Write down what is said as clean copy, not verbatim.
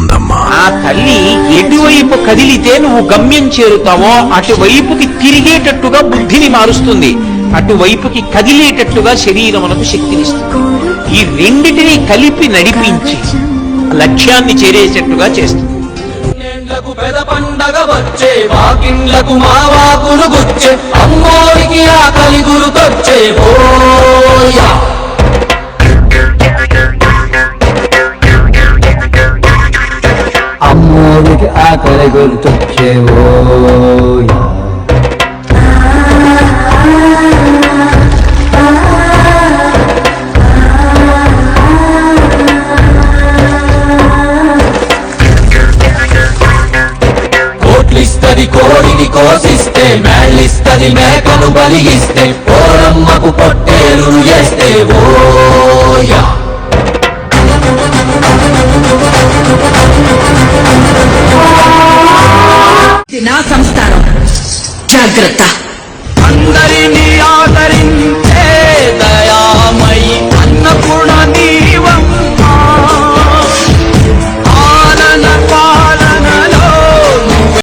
ఉందమ్మా. ఆ తల్లి ఎటువైపు కదిలితే నువ్వు గమ్యం చేరుతావో అటువైపుకి తిరిగేటట్టుగా బుద్ధిని మారుస్తుంది, అటువైపుకి కదిలేటట్టుగా శరీరమునకు శక్తినిస్తుంది. ఈ రెండిటిని కలిపి నడిపించి లక్ష్యాన్ని చేరేటట్టుగా చేస్తుంది. పెద పండగ వచ్చే వాకిండ్లకు మా వాకులు గుచ్చే అమ్మోరికి ఆకలి గురుతొచ్చే ఓయా. అమ్మోరికి ఆకలి గుర్తొచ్చే ఓయా. కోడిని కోసిస్తే మేళ్ళిస్తది మేకను బలిగిస్తే ఓరమ్మకు పొట్టేలు చేస్తే ఓయా. నా సంస్థానం జాగ్రత్త. అందరినీ ఆదరి